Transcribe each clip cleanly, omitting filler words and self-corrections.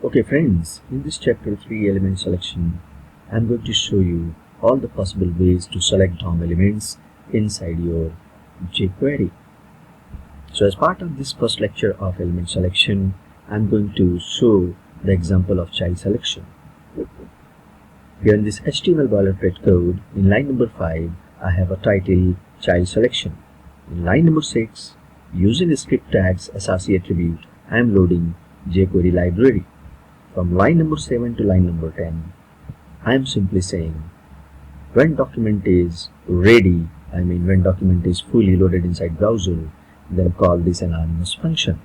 Okay friends, in this chapter 3 element selection, I am going to show you all the possible ways to select DOM elements inside your jQuery. So as part of this first lecture of element selection, I am going to show the example of child selection. Here in this HTML boilerplate code, in line number 5, I have a title child selection. In line number 6, using the script tags src attribute, I am loading jQuery library. From line number 7 to line number 10, I am simply saying when document is ready, when document is fully loaded inside browser, then call this an anonymous function.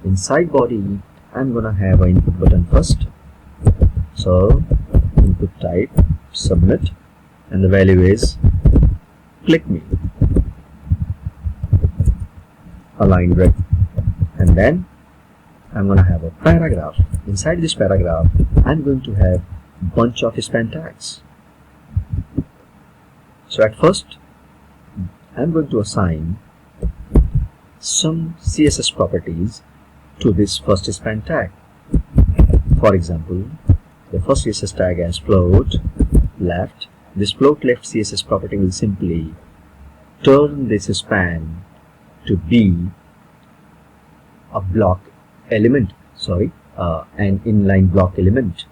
Inside body, I am gonna have an input button first. So input type submit, and the value is click me, align red, and then I'm going to have a paragraph. Inside this paragraph, I'm going to have a bunch of span tags. So at first, I'm going to assign some CSS properties to this first span tag. For example, the first CSS tag has float left. This float left CSS property will simply turn this span to be a block element, an inline block element.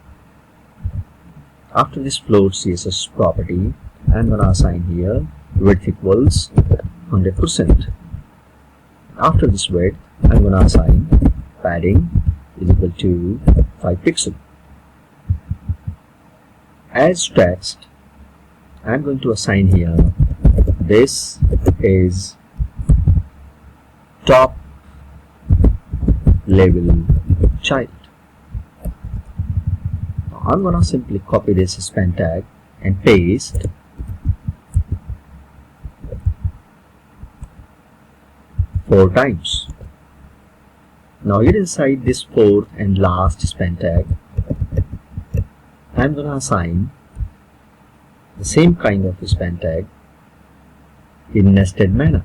After this float CSS property, I'm gonna assign here width equals 100%. After this width, I'm gonna assign padding is equal to 5 pixels. As text, I'm going to assign here this is top level child. Now I'm gonna simply copy this span tag and paste four times. Now here inside this fourth and last span tag, I'm gonna assign the same kind of span tag in nested manner.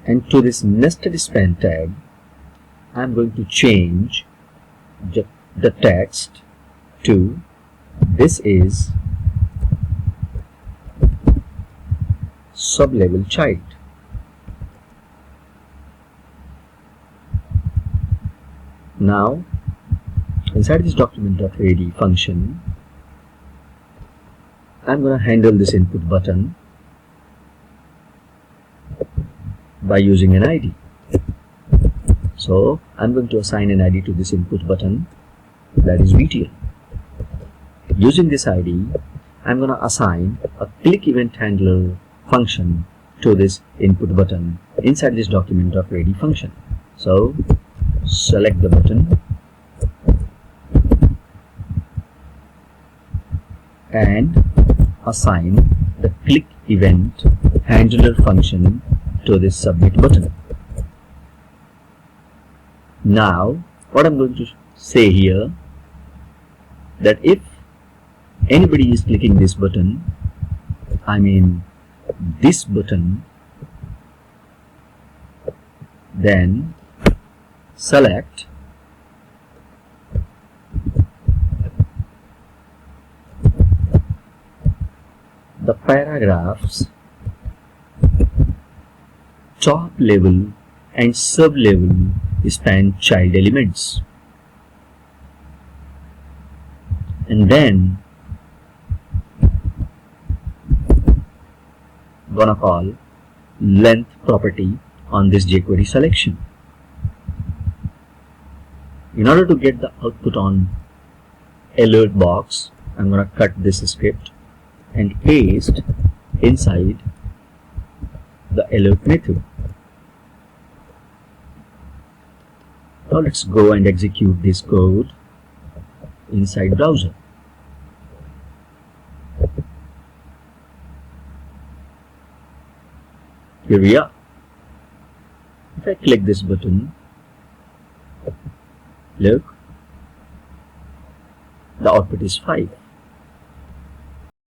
And to this nested span tag, I'm going to change the text to this is sub-level child. Now, inside this document.ready function, I'm going to handle this input button by using an ID. So I'm going to assign an ID to this input button, that is VTL. Using this ID, I'm going to assign a click event handler function to this input button inside this document.ready function. So select the button and assign the click event handler function to this submit button. Now what I'm going to say here, that if anybody is clicking this button, this button, then select the paragraphs top level and sub level span child elements, and then gonna call length property on this jQuery selection. In order to get the output on alert box, I'm gonna cut this script and paste inside the alert method. Now let's go and execute this code inside browser. Here we are. If I click this button, look, the output is 5.